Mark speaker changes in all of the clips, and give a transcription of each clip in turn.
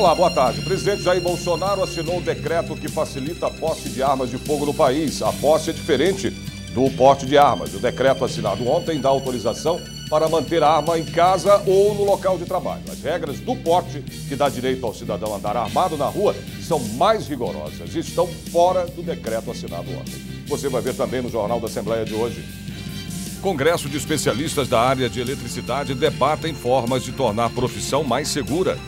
Speaker 1: Olá, boa tarde. O presidente Jair Bolsonaro assinou um decreto que facilita a posse de armas de fogo no país. A posse é diferente do porte de armas. O decreto assinado ontem dá autorização para manter a arma em casa ou no local de trabalho. As regras do porte, que dá direito ao cidadão andar armado na rua, são mais rigorosas e estão fora do decreto assinado ontem. Você vai ver também no Jornal da Assembleia de hoje. Congresso de especialistas da área de eletricidade debatem formas de tornar a profissão mais segura.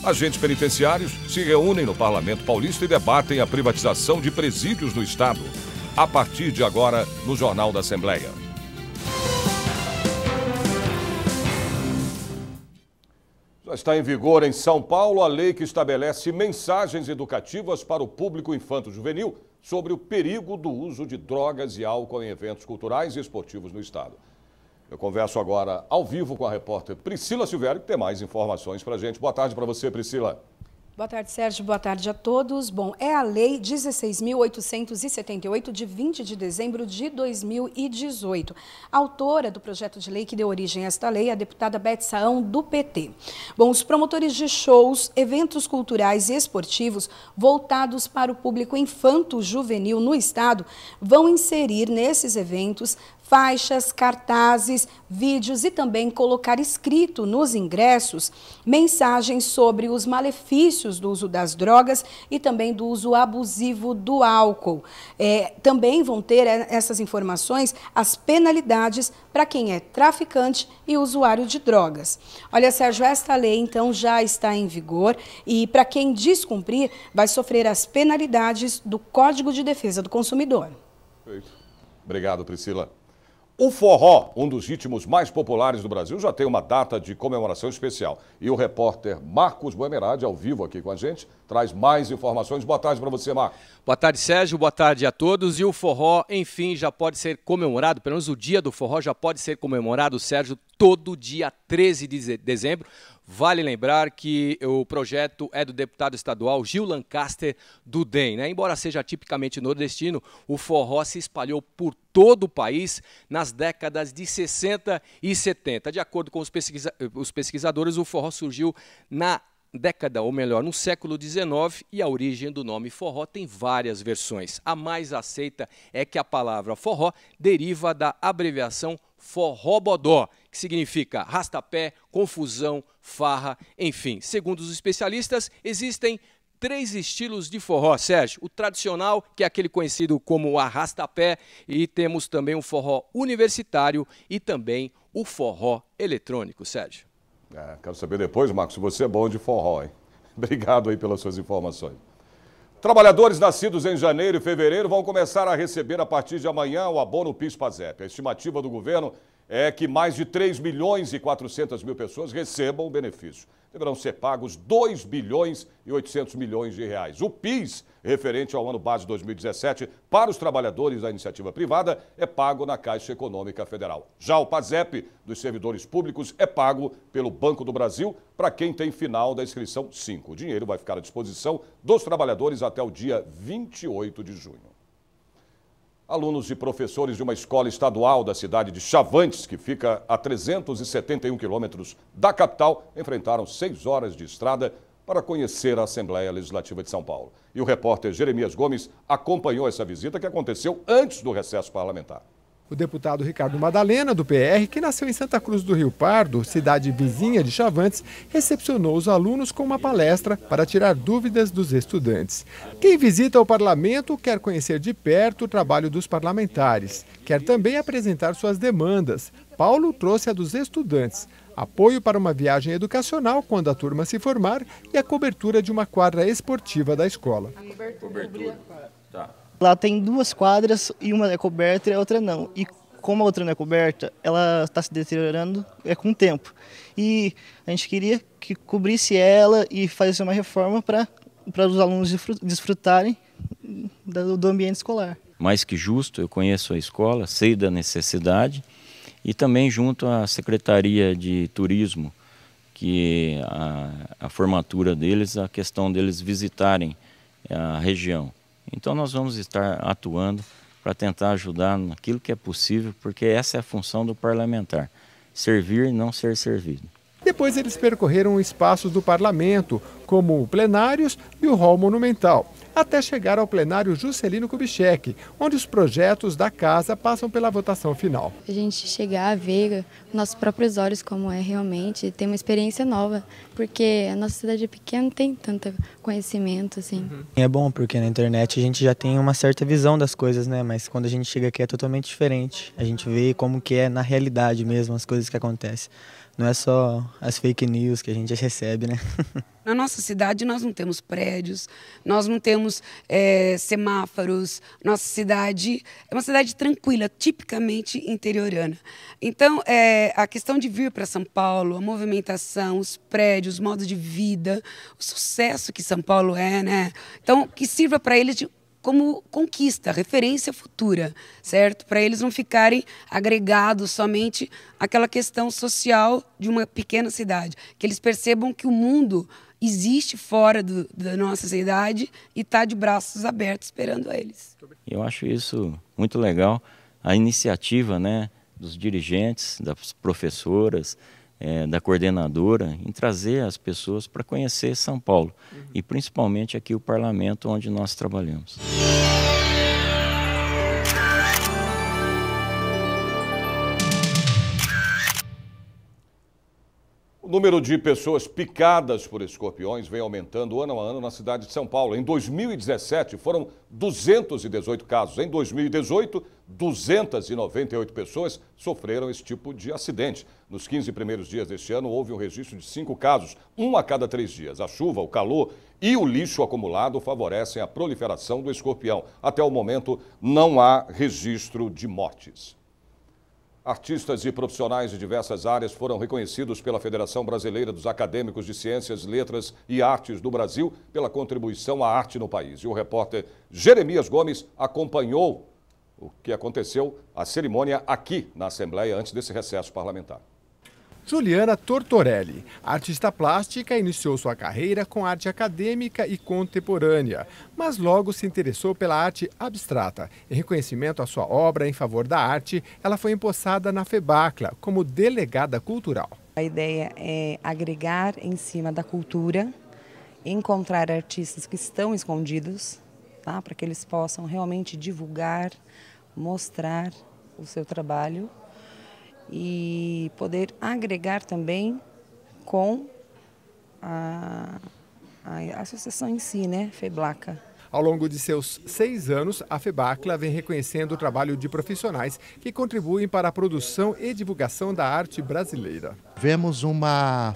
Speaker 1: Agentes penitenciários se reúnem no Parlamento Paulista e debatem a privatização de presídios no Estado. A partir de agora, no Jornal da Assembleia. Já está em vigor em São Paulo a lei que estabelece mensagens educativas para o público infanto-juvenil sobre o perigo do uso de drogas e álcool em eventos culturais e esportivos no Estado. Eu converso agora ao vivo com a repórter Priscila Silvério, que tem mais informações para a gente. Boa tarde para você, Priscila.
Speaker 2: Boa tarde, Sérgio. Boa tarde a todos. Bom, é a Lei 16.878, de 20 de dezembro de 2018. A autora do projeto de lei que deu origem a esta lei é a deputada Beth Saão, do PT. Bom, os promotores de shows, eventos culturais e esportivos voltados para o público infanto-juvenil no Estado vão inserir nesses eventos faixas, cartazes, vídeos e também colocar escrito nos ingressos mensagens sobre os malefícios do uso das drogas e também do uso abusivo do álcool. Também vão ter essas informações as penalidades para quem é traficante e usuário de drogas. Olha, Sérgio, esta lei então já está em vigor e para quem descumprir vai sofrer as penalidades do Código de Defesa do Consumidor.
Speaker 1: Perfeito. Obrigado, Priscila. O forró, um dos ritmos mais populares do Brasil, já tem uma data de comemoração especial. E o repórter Marcos Boemerade, ao vivo aqui com a gente, traz mais informações. Boa tarde para você, Marcos.
Speaker 3: Boa tarde, Sérgio. Boa tarde a todos. E o forró, enfim, já pode ser comemorado, pelo menos o dia do forró já pode ser comemorado, Sérgio, todo dia 13 de dezembro. Vale lembrar que o projeto é do deputado estadual Gil Lancaster, do DEM, né? Embora seja tipicamente nordestino, o forró se espalhou por todo o país nas décadas de 60 e 70. De acordo com os pesquisadores, o forró surgiu na década, ou melhor, no século XIX, e a origem do nome forró tem várias versões. A mais aceita é que a palavra forró deriva da abreviação forró-bodó, que significa rastapé, confusão, farra, enfim. Segundo os especialistas, existem 3 estilos de forró, Sérgio. O tradicional, que é aquele conhecido como arrastapé, e temos também o forró universitário e também o forró eletrônico, Sérgio.
Speaker 1: Quero saber depois, Marcos, se você é bom de forró, hein? Obrigado aí pelas suas informações. Trabalhadores nascidos em janeiro e fevereiro vão começar a receber a partir de amanhã o abono PIS/PASEP. A estimativa do governo é que mais de 3 milhões e 400 mil pessoas recebam o benefício. Deverão ser pagos 2 bilhões e 800 milhões de reais. O PIS, referente ao ano base 2017, para os trabalhadores da iniciativa privada, é pago na Caixa Econômica Federal. Já o PASEP dos servidores públicos é pago pelo Banco do Brasil para quem tem final da inscrição 5. O dinheiro vai ficar à disposição dos trabalhadores até o dia 28 de junho. Alunos e professores de uma escola estadual da cidade de Chavantes, que fica a 371 quilômetros da capital, enfrentaram 6 horas de estrada para conhecer a Assembleia Legislativa de São Paulo. E o repórter Jeremias Gomes acompanhou essa visita que aconteceu antes do recesso parlamentar.
Speaker 4: O deputado Ricardo Madalena, do PR, que nasceu em Santa Cruz do Rio Pardo, cidade vizinha de Chavantes, recepcionou os alunos com uma palestra para tirar dúvidas dos estudantes. Quem visita o parlamento quer conhecer de perto o trabalho dos parlamentares, quer também apresentar suas demandas. Paulo trouxe a dos estudantes: apoio para uma viagem educacional quando a turma se formar e a cobertura de uma quadra esportiva da escola.
Speaker 5: Cobertura. Tá. Lá tem 2 quadras e uma é coberta e a outra não. E como a outra não é coberta, ela está se deteriorando com o tempo. E a gente queria que cobrisse ela e fizesse uma reforma para os alunos desfrutarem do ambiente escolar.
Speaker 6: Mais que justo, eu conheço a escola, sei da necessidade e também junto à Secretaria de Turismo, que a formatura deles, a questão deles visitarem a região. Então nós vamos estar atuando para tentar ajudar naquilo que é possível, porque essa é a função do parlamentar, servir e não ser servido.
Speaker 4: Depois eles percorreram espaços do parlamento, como plenários e o hall monumental, até chegar ao plenário Juscelino Kubitschek, onde os projetos da casa passam pela votação final.
Speaker 7: A gente chegar a ver com nossos próprios olhos como é realmente, ter uma experiência nova, porque a nossa cidade é pequena, não tem tanto conhecimento assim.
Speaker 8: É bom porque na internet a gente já tem uma certa visão das coisas, né? Mas quando a gente chega aqui é totalmente diferente. A gente vê como que é na realidade mesmo as coisas que acontecem. Não é só as fake news que a gente recebe, né?
Speaker 9: Na nossa cidade nós não temos prédios, nós não temos semáforos, nossa cidade é uma cidade tranquila, tipicamente interiorana. Então, a questão de vir para São Paulo, a movimentação, os prédios, os modos de vida, o sucesso que São Paulo é, né? Então, que sirva para eles como conquista, referência futura, certo? Para eles não ficarem agregados somente àquela questão social de uma pequena cidade, que eles percebam que o mundo existe fora da nossa cidade e está de braços abertos esperando eles.
Speaker 6: Eu acho isso muito legal, a iniciativa, né, dos dirigentes, das professoras, da coordenadora, em trazer as pessoas para conhecer São Paulo e principalmente aqui o parlamento onde nós trabalhamos.
Speaker 1: O número de pessoas picadas por escorpiões vem aumentando ano a ano na cidade de São Paulo. Em 2017 foram 218 casos. Em 2018, 298 pessoas sofreram esse tipo de acidente. Nos 15 primeiros dias deste ano, houve um registro de 5 casos, um a cada 3 dias. A chuva, o calor e o lixo acumulado favorecem a proliferação do escorpião. Até o momento, não há registro de mortes. Artistas e profissionais de diversas áreas foram reconhecidos pela Federação Brasileira dos Acadêmicos de Ciências, Letras e Artes do Brasil pela contribuição à arte no país. E o repórter Jeremias Gomes acompanhou o que aconteceu, a cerimônia aqui na Assembleia antes desse recesso parlamentar.
Speaker 4: Juliana Tortorelli, artista plástica, iniciou sua carreira com arte acadêmica e contemporânea, mas logo se interessou pela arte abstrata. Em reconhecimento à sua obra em favor da arte, ela foi empossada na FEBACLA como delegada cultural.
Speaker 10: A ideia é agregar em cima da cultura, encontrar artistas que estão escondidos, tá? Para que eles possam realmente divulgar, mostrar o seu trabalho e poder agregar também com a associação em si, né, FEBACLA.
Speaker 4: Ao longo de seus 6 anos, a FEBACLA vem reconhecendo o trabalho de profissionais que contribuem para a produção e divulgação da arte brasileira.
Speaker 11: Vemos uma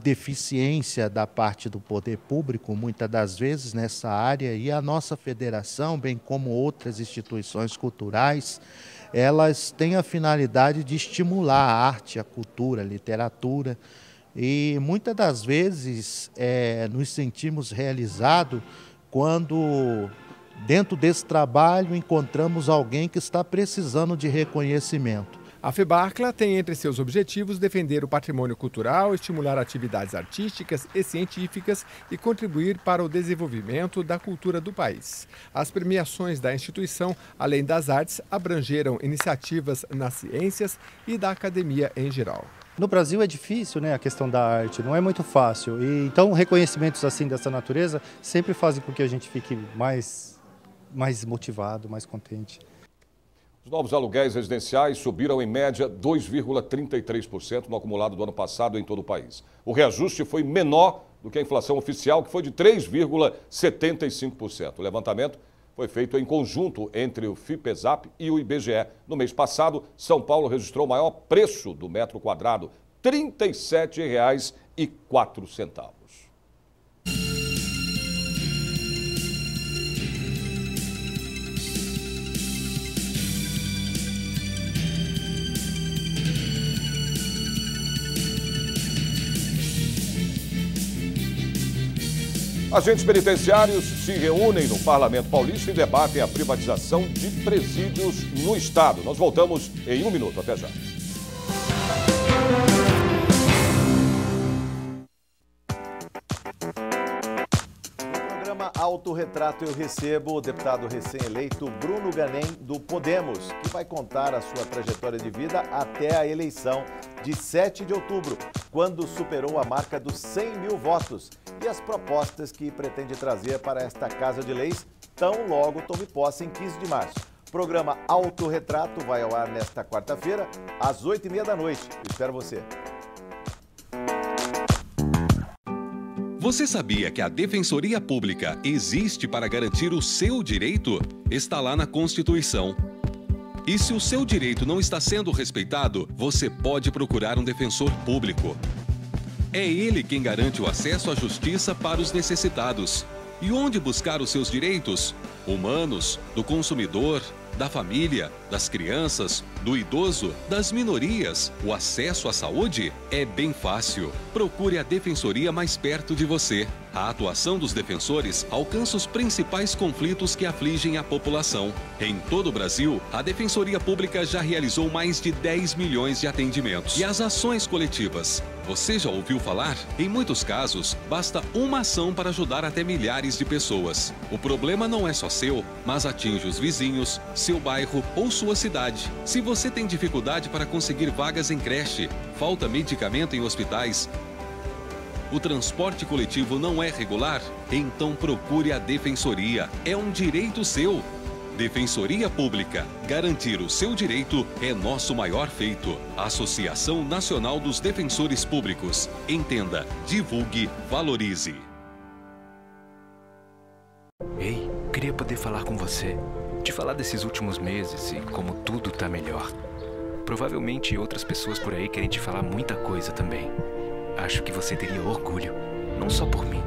Speaker 11: deficiência da parte do poder público, muitas das vezes, nessa área, e a nossa federação, bem como outras instituições culturais, elas têm a finalidade de estimular a arte, a cultura, a literatura, e muitas das vezes nos sentimos realizados quando, dentro desse trabalho, encontramos alguém que está precisando de reconhecimento.
Speaker 4: A FEBACLA tem entre seus objetivos defender o patrimônio cultural, estimular atividades artísticas e científicas e contribuir para o desenvolvimento da cultura do país. As premiações da instituição, além das artes, abrangeram iniciativas nas ciências e da academia em geral.
Speaker 12: No Brasil é difícil, né, a questão da arte, não é muito fácil. E, então, reconhecimentos assim dessa natureza sempre fazem com que a gente fique mais motivado, mais contente.
Speaker 1: Os novos aluguéis residenciais subiram em média 2,33% no acumulado do ano passado em todo o país. O reajuste foi menor do que a inflação oficial, que foi de 3,75%. O levantamento foi feito em conjunto entre o FIPESAP e o IBGE. No mês passado, São Paulo registrou o maior preço do metro quadrado, R$ 37,04. Agentes penitenciários se reúnem no Parlamento Paulista e debatem a privatização de presídios no Estado. Nós voltamos em 1 minuto. Até já. No programa
Speaker 13: Autorretrato eu recebo o deputado recém-eleito Bruno Ganem, do Podemos, que vai contar a sua trajetória de vida até a eleição de 7 de outubro, quando superou a marca dos 100 mil votos, e as propostas que pretende trazer para esta Casa de Leis tão logo tome posse em 15 de março. O programa Autorretrato vai ao ar nesta quarta-feira, às 8h30 da noite. Eu espero você.
Speaker 14: Você sabia que a Defensoria Pública existe para garantir o seu direito? Está lá na Constituição. E se o seu direito não está sendo respeitado, você pode procurar um defensor público. É ele quem garante o acesso à justiça para os necessitados. E onde buscar os seus direitos? Humanos, do consumidor, da família, das crianças, do idoso, das minorias. O acesso à saúde é bem fácil. Procure a defensoria mais perto de você. A atuação dos defensores alcança os principais conflitos que afligem a população. Em todo o Brasil, a Defensoria Pública já realizou mais de 10 milhões de atendimentos. E as ações coletivas? Você já ouviu falar? Em muitos casos, basta uma ação para ajudar até milhares de pessoas. O problema não é só seu, mas atinge os vizinhos, seu bairro ou sua cidade. Se você tem dificuldade para conseguir vagas em creche, falta medicamento em hospitais, o transporte coletivo não é regular, então procure a Defensoria. É um direito seu. Defensoria Pública. Garantir o seu direito é nosso maior feito. Associação Nacional dos Defensores Públicos. Entenda, divulgue, valorize.
Speaker 15: Ei, queria poder falar com você. Te falar desses últimos meses e como tudo tá melhor. Provavelmente outras pessoas por aí querem te falar muita coisa também. Acho que você teria orgulho, não só por mim,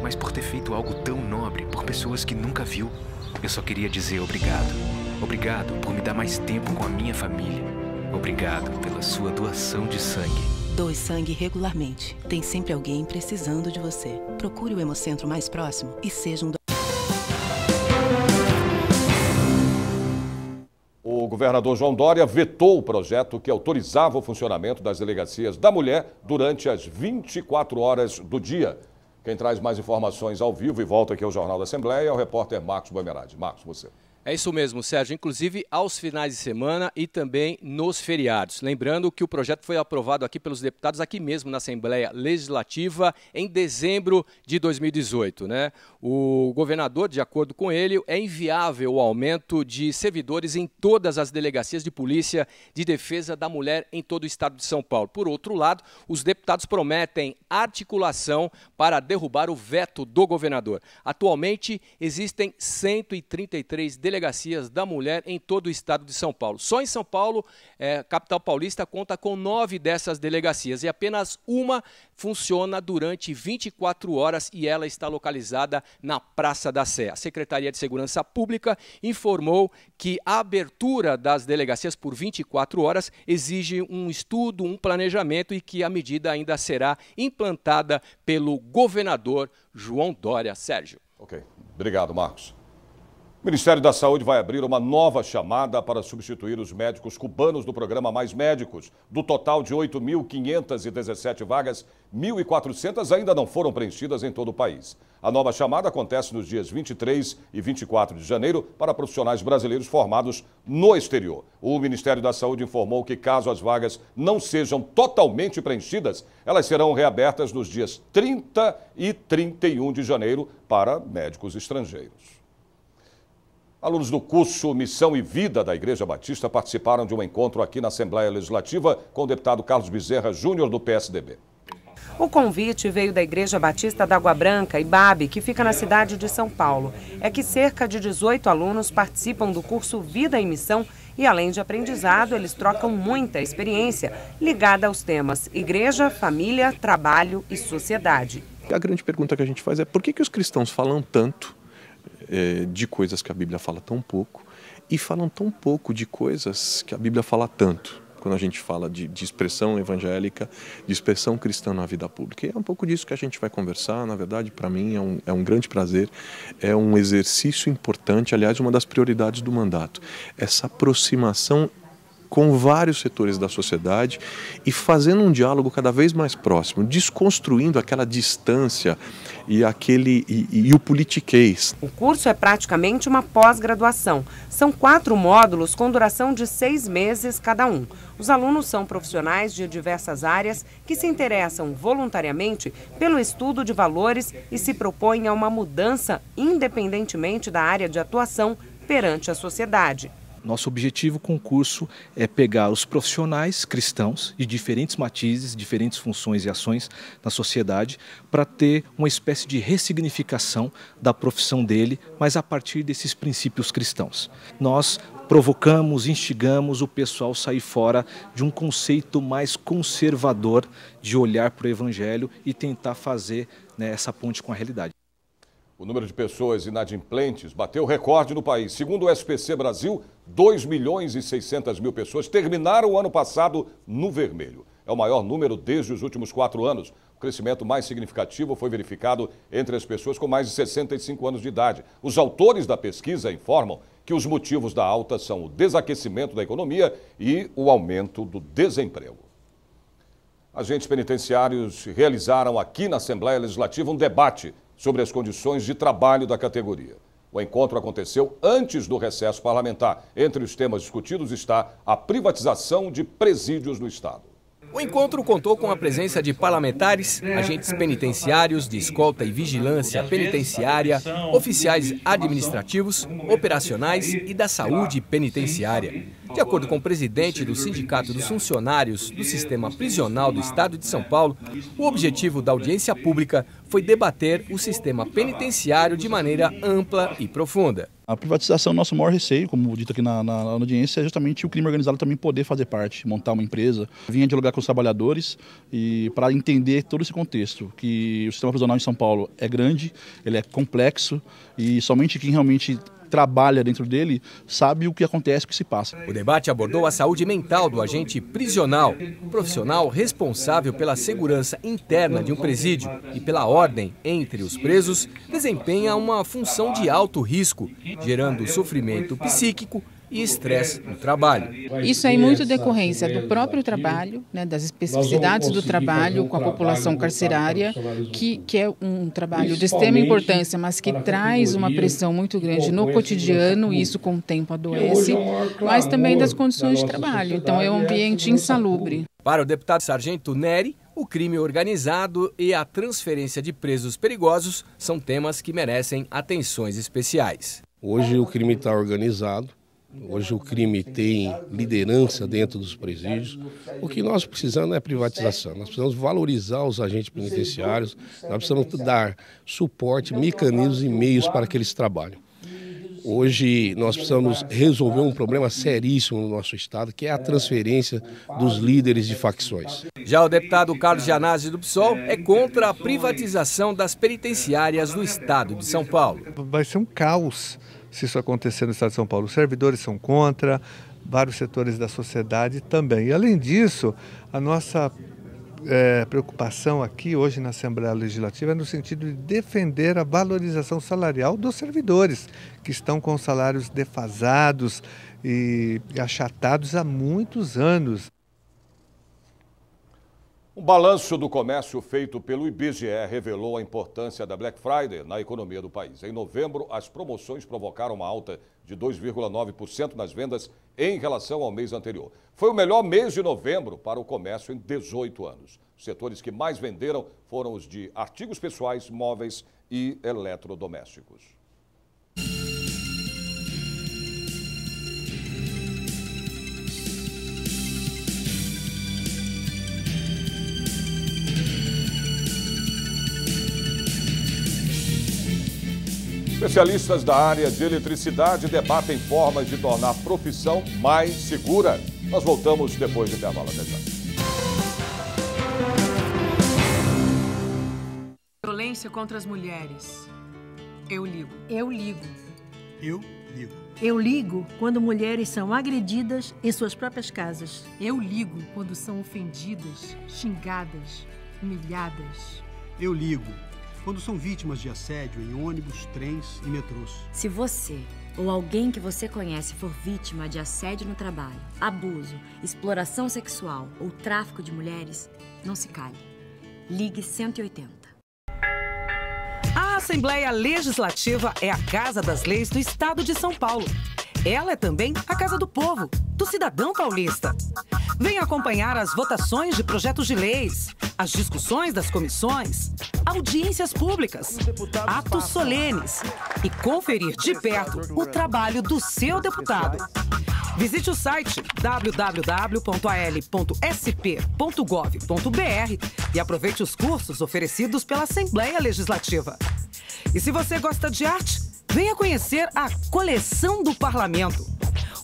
Speaker 15: mas por ter feito algo tão nobre por pessoas que nunca viu. Eu só queria dizer obrigado. Obrigado por me dar mais tempo com a minha família. Obrigado pela sua doação de sangue.
Speaker 16: Doe sangue regularmente. Tem sempre alguém precisando de você. Procure o Hemocentro mais próximo e seja um doador.
Speaker 1: O governador João Dória vetou o projeto que autorizava o funcionamento das delegacias da mulher durante as 24 horas do dia. Quem traz mais informações ao vivo e volta aqui ao Jornal da Assembleia é o repórter Marcos Boemerade. Marcos, você.
Speaker 3: É isso mesmo, Sérgio, inclusive aos finais de semana e também nos feriados. Lembrando que o projeto foi aprovado aqui pelos deputados, aqui mesmo na Assembleia Legislativa, em dezembro de 2018, né? O governador, de acordo com ele, é inviável o aumento de servidores em todas as delegacias de polícia de defesa da mulher em todo o estado de São Paulo. Por outro lado, os deputados prometem articulação para derrubar o veto do governador. Atualmente, existem 133 delegacias da mulher em todo o estado de São Paulo. Só em São Paulo, capital paulista, conta com 9 dessas delegacias e apenas uma funciona durante 24 horas e ela está localizada na Praça da Sé. A Secretaria de Segurança Pública informou que a abertura das delegacias por 24 horas exige um estudo, um planejamento e que a medida ainda será implantada pelo governador João Dória. Sérgio.
Speaker 1: Ok, obrigado, Marcos. O Ministério da Saúde vai abrir uma nova chamada para substituir os médicos cubanos do programa Mais Médicos. Do total de 8.517 vagas, 1.400 ainda não foram preenchidas em todo o país. A nova chamada acontece nos dias 23 e 24 de janeiro para profissionais brasileiros formados no exterior. O Ministério da Saúde informou que, caso as vagas não sejam totalmente preenchidas, elas serão reabertas nos dias 30 e 31 de janeiro para médicos estrangeiros. Alunos do curso Missão e Vida da Igreja Batista participaram de um encontro aqui na Assembleia Legislativa com o deputado Carlos Bezerra Júnior, do PSDB.
Speaker 17: O convite veio da Igreja Batista da Água Branca, IBAB, que fica na cidade de São Paulo. É que cerca de 18 alunos participam do curso Vida e Missão e, além de aprendizado, eles trocam muita experiência ligada aos temas igreja, família, trabalho e sociedade.
Speaker 18: A grande pergunta que a gente faz é por que os cristãos falam tanto de coisas que a Bíblia fala tão pouco e falam tão pouco de coisas que a Bíblia fala tanto, quando a gente fala de expressão evangélica, de expressão cristã na vida pública. E é um pouco disso que a gente vai conversar. Na verdade, para mim é um grande prazer, é um exercício importante, aliás, uma das prioridades do mandato, essa aproximação com vários setores da sociedade e fazendo um diálogo cada vez mais próximo, desconstruindo aquela distância e o politiquês.
Speaker 17: O curso é praticamente uma pós-graduação. São 4 módulos com duração de 6 meses cada um. Os alunos são profissionais de diversas áreas que se interessam voluntariamente pelo estudo de valores e se propõem a uma mudança independentemente da área de atuação perante a sociedade.
Speaker 19: Nosso objetivo com o curso é pegar os profissionais cristãos de diferentes matizes, diferentes funções e ações na sociedade para ter uma espécie de ressignificação da profissão dele, mas a partir desses princípios cristãos. Nós provocamos, instigamos o pessoal a sair fora de um conceito mais conservador de olhar para o Evangelho e tentar fazer, né, essa ponte com a realidade.
Speaker 1: O número de pessoas inadimplentes bateu recorde no país. Segundo o SPC Brasil, 2.600.000 pessoas terminaram o ano passado no vermelho. É o maior número desde os últimos 4 anos. O crescimento mais significativo foi verificado entre as pessoas com mais de 65 anos de idade. Os autores da pesquisa informam que os motivos da alta são o desaquecimento da economia e o aumento do desemprego. Agentes penitenciários realizaram aqui na Assembleia Legislativa um debate sobre as condições de trabalho da categoria. O encontro aconteceu antes do recesso parlamentar. Entre os temas discutidos está a privatização de presídios no Estado.
Speaker 3: O encontro contou com a presença de parlamentares, agentes penitenciários, de escolta e vigilância penitenciária, oficiais administrativos, operacionais e da saúde penitenciária. De acordo com o presidente do Sindicato dos Funcionários do Sistema Prisional do Estado de São Paulo, o objetivo da audiência pública foi debater o sistema penitenciário de maneira ampla e profunda.
Speaker 20: A privatização, nosso maior receio, como dito aqui na audiência, é justamente o crime organizado também poder fazer parte, montar uma empresa. Vinha dialogar com os trabalhadores e para entender todo esse contexto, que o sistema prisional em São Paulo é grande, ele é complexo e somente quem realmente trabalha dentro dele sabe o que acontece, o que se passa.
Speaker 3: O debate abordou a saúde mental do agente prisional, um profissional responsável pela segurança interna de um presídio e pela ordem entre os presos, desempenha uma função de alto risco, gerando sofrimento psíquico e estresse no trabalho.
Speaker 21: Isso é muito decorrência do próprio trabalho, né, das especificidades do trabalho com a população carcerária, que é um trabalho de extrema importância, mas que traz uma pressão muito grande no cotidiano, e isso com o tempo adoece, mas também das condições de trabalho. Então é um ambiente insalubre.
Speaker 3: Para o deputado Sargento Nery, o crime organizado e a transferência de presos perigosos são temas que merecem atenções especiais.
Speaker 22: Hoje o crime está organizado. Hoje o crime tem liderança dentro dos presídios. O que nós precisamos é privatização. Nós precisamos valorizar os agentes penitenciários, nós precisamos dar suporte, mecanismos e meios para que eles trabalhem. Hoje nós precisamos resolver um problema seríssimo no nosso estado, que é a transferência dos líderes de facções.
Speaker 3: Já o deputado Carlos Gianazzi do PSOL é contra a privatização das penitenciárias do estado de São Paulo.
Speaker 23: Vai ser um caos se isso acontecer no estado de São Paulo. Os servidores são contra, vários setores da sociedade também. E, além disso, a nossa preocupação aqui hoje na Assembleia Legislativa é no sentido de defender a valorização salarial dos servidores, que estão com salários defasados e achatados há muitos anos.
Speaker 1: Um balanço do comércio feito pelo IBGE revelou a importância da Black Friday na economia do país. Em novembro, as promoções provocaram uma alta de 2,9% nas vendas em relação ao mês anterior. Foi o melhor mês de novembro para o comércio em 18 anos. Os setores que mais venderam foram os de artigos pessoais, móveis e eletrodomésticos. Especialistas da área de eletricidade debatem formas de tornar a profissão mais segura. Nós voltamos depois do intervalo. Até já.
Speaker 24: Violência contra as mulheres. Eu ligo.
Speaker 25: Eu ligo.
Speaker 24: Eu ligo.
Speaker 25: Eu ligo quando mulheres são agredidas em suas próprias casas.
Speaker 24: Eu ligo quando são ofendidas, xingadas, humilhadas.
Speaker 26: Eu ligo quando são vítimas de assédio em ônibus, trens e metrôs.
Speaker 27: Se você
Speaker 2: ou alguém que você conhece for vítima de assédio no trabalho, abuso, exploração sexual ou tráfico de mulheres, não se cale. Ligue 180.
Speaker 17: A Assembleia Legislativa é a Casa das Leis do Estado de São Paulo. Ela é também a Casa do Povo, do cidadão paulista. Venha acompanhar as votações de projetos de leis, as discussões das comissões, audiências públicas, atos solenes e conferir de perto o trabalho do seu deputado. Visite o site www.al.sp.gov.br e aproveite os cursos oferecidos pela Assembleia Legislativa. E se você gosta de arte, venha conhecer a Coleção do Parlamento.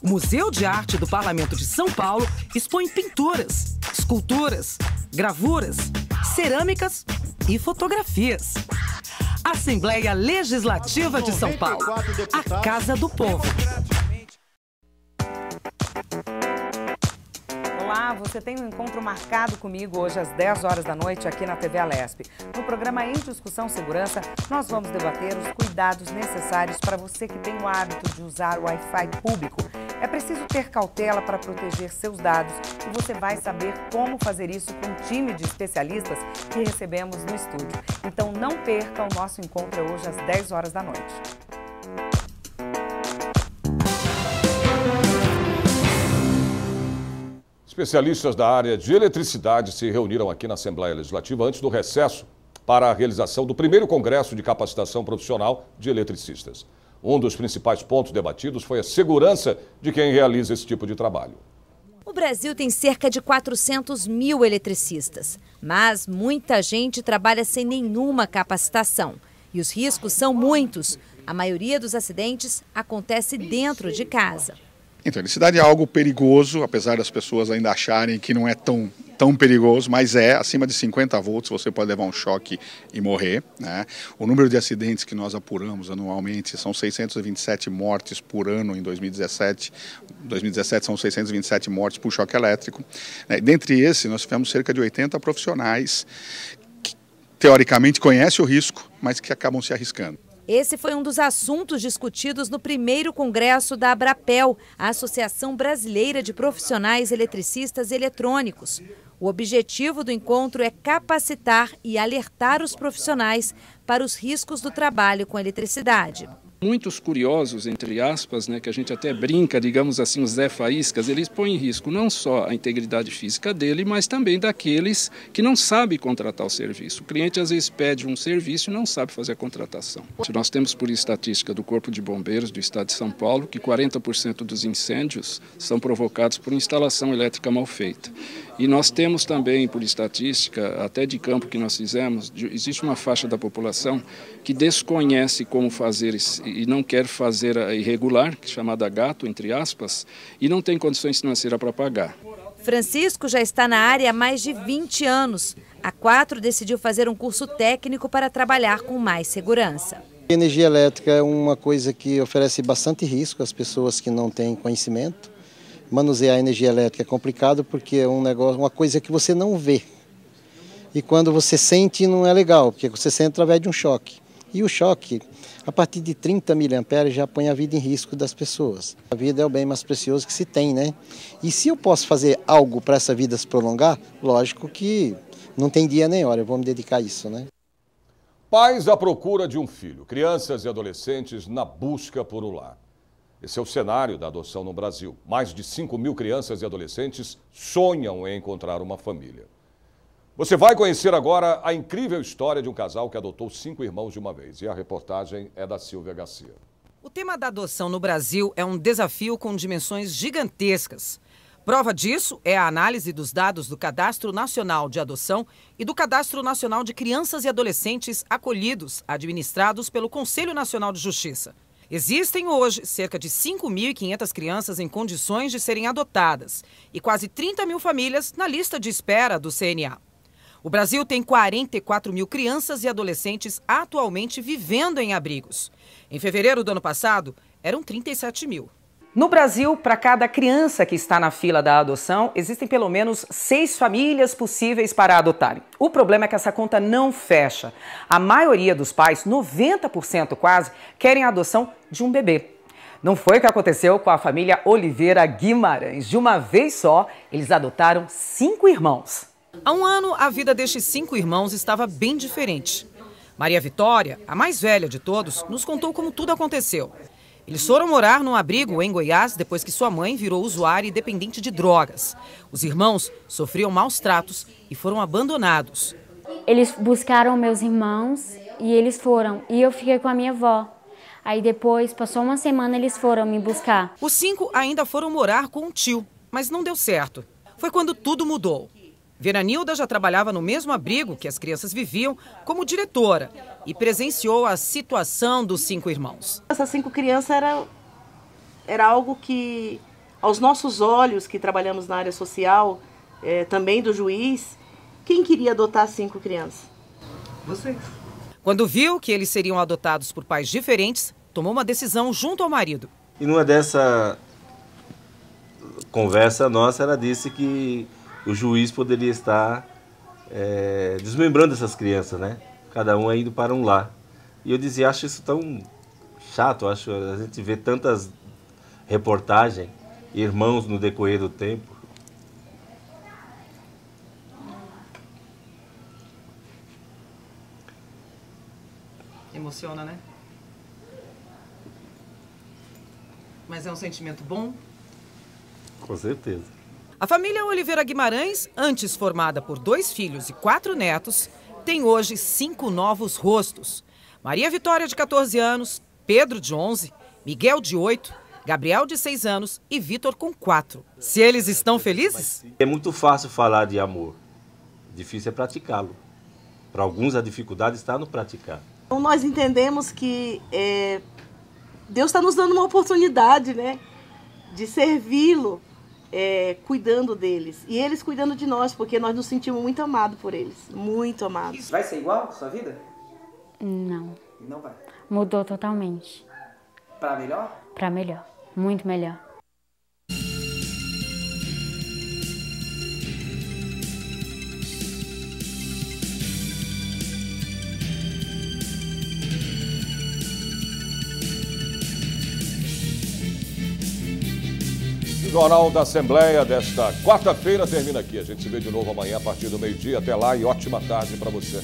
Speaker 17: O Museu de Arte do Parlamento de São Paulo expõe pinturas, esculturas, gravuras, cerâmicas e fotografias. Assembleia Legislativa de São Paulo, a Casa do Povo. Olá, você tem um encontro marcado comigo hoje às 10 horas da noite aqui na TV Alesp. No programa Em Discussão Segurança, nós vamos debater os cuidados necessários para você que tem o hábito de usar o Wi-Fi público. É preciso ter cautela para proteger seus dados e você vai saber como fazer isso com um time de especialistas que recebemos no estúdio. Então não perca o nosso encontro hoje às 10 horas da noite.
Speaker 1: Especialistas da área de eletricidade se reuniram aqui na Assembleia Legislativa antes do recesso para a realização do primeiro Congresso de Capacitação Profissional de Eletricistas. Um dos principais pontos debatidos foi a segurança de quem realiza esse tipo de trabalho.
Speaker 5: O Brasil tem cerca de 400 mil eletricistas, mas muita gente trabalha sem nenhuma capacitação. E os riscos são muitos. A maioria dos acidentes acontece dentro de casa.
Speaker 7: Então, eletricidade é algo perigoso, apesar das pessoas ainda acharem que não é tão perigoso, mas acima de 50 volts você pode levar um choque e morrer, né? O número de acidentes que nós apuramos anualmente são 627 mortes por ano em 2017. Em 2017 são 627 mortes por choque elétrico. Dentre esses, nós tivemos cerca de 80 profissionais que, teoricamente, conhecem o risco, mas que acabam se arriscando.
Speaker 5: Esse foi um dos assuntos discutidos no primeiro congresso da Abrapel, a Associação Brasileira de Profissionais Eletricistas e Eletrônicos. O objetivo do encontro é capacitar e alertar os profissionais para os riscos do trabalho com eletricidade.
Speaker 8: Muitos curiosos, entre aspas, que a gente até brinca, digamos assim, os Zé Faíscas, eles põem em risco não só a integridade física dele, mas também daqueles que não sabem contratar o serviço. O cliente às vezes pede um serviço e não sabe fazer a contratação. Nós temos por estatística do Corpo de Bombeiros do Estado de São Paulo que 40% dos incêndios são provocados por instalação elétrica mal feita. E nós temos também, por estatística, até de campo que nós fizemos, existe uma faixa da população que desconhece como fazer e não quer fazer a irregular, chamada gato, entre aspas, e não tem condições financeiras para pagar.
Speaker 5: Francisco já está na área há mais de 20 anos. Há 4 decidiu fazer um curso técnico para trabalhar com mais segurança.
Speaker 9: A energia elétrica é uma coisa que oferece bastante risco às pessoas que não têm conhecimento. Manusear a energia elétrica é complicado porque é uma coisa que você não vê. E quando você sente não é legal, porque você sente através de um choque. E o choque, a partir de 30 mA, já põe a vida em risco das pessoas. A vida é o bem mais precioso que se tem, né? E se eu posso fazer algo para essa vida se prolongar, lógico que não tem dia nem hora, eu vou me dedicar a isso, né?
Speaker 1: Pais à procura de um filho, crianças e adolescentes na busca por um lar. Esse é o cenário da adoção no Brasil. Mais de 5 mil crianças e adolescentes sonham em encontrar uma família. Você vai conhecer agora a incrível história de um casal que adotou 5 irmãos de uma vez. E a reportagem é da Silvia Garcia.
Speaker 17: O tema da adoção no Brasil é um desafio com dimensões gigantescas. Prova disso é a análise dos dados do Cadastro Nacional de Adoção e do Cadastro Nacional de Crianças e Adolescentes Acolhidos, administrados pelo Conselho Nacional de Justiça. Existem hoje cerca de 5.500 crianças em condições de serem adotadas e quase 30 mil famílias na lista de espera do CNA. O Brasil tem 44 mil crianças e adolescentes atualmente vivendo em abrigos. Em fevereiro do ano passado, eram 37 mil. No Brasil, para cada criança que está na fila da adoção, existem pelo menos 6 famílias possíveis para adotarem. O problema é que essa conta não fecha. A maioria dos pais, 90% quase, querem a adoção de um bebê.
Speaker 4: Não foi o que aconteceu com a família Oliveira Guimarães. De uma vez só, eles adotaram 5 irmãos.
Speaker 6: Há um ano, a vida destes 5 irmãos estava bem diferente. Maria Vitória, a mais velha de todos, nos contou como tudo aconteceu. Eles foram morar num abrigo em Goiás depois que sua mãe virou usuária e dependente de drogas. Os irmãos sofriam maus tratos e foram abandonados.
Speaker 10: Eles buscaram meus irmãos e eles foram. E eu fiquei com a minha avó. Aí depois, passou uma semana, eles foram me buscar.
Speaker 6: Os 5 ainda foram morar com um tio, mas não deu certo. Foi quando tudo mudou. Veranilda já trabalhava no mesmo abrigo que as crianças viviam como diretora e presenciou a situação dos 5 irmãos.
Speaker 11: Essas 5 crianças era algo que, aos nossos olhos, que trabalhamos na área social, também do juiz, quem queria adotar 5 crianças?
Speaker 6: Vocês. Quando viu que eles seriam adotados por pais diferentes, tomou uma decisão junto ao marido.
Speaker 12: E numa dessa conversa nossa, ela disse que o juiz poderia estar desmembrando essas crianças, né? Cada um indo para um lar. E eu dizia, acho isso tão chato, acho a gente vê tantas reportagens, irmãos no decorrer do tempo.
Speaker 6: Emociona, né? Mas é um sentimento bom?
Speaker 12: Com certeza.
Speaker 6: A família Oliveira Guimarães, antes formada por 2 filhos e 4 netos, tem hoje 5 novos rostos. Maria Vitória, de 14 anos, Pedro, de 11, Miguel, de 8, Gabriel, de 6 anos e Vitor, com 4. Se eles estão felizes?
Speaker 12: É muito fácil falar de amor, difícil é praticá-lo. Para alguns a dificuldade está no praticar.
Speaker 11: Então nós entendemos que Deus está nos dando uma oportunidade, né, de servi-lo, cuidando deles. E eles cuidando de nós, porque nós nos sentimos muito amados por eles. Muito amados.
Speaker 6: Vai ser igual a sua vida?
Speaker 10: Não.
Speaker 6: Não vai.
Speaker 10: Mudou totalmente.
Speaker 6: Para melhor?
Speaker 10: Para melhor. Muito melhor.
Speaker 1: O Jornal da Assembleia desta quarta-feira termina aqui. A gente se vê de novo amanhã a partir do meio-dia. Até lá e ótima tarde para você.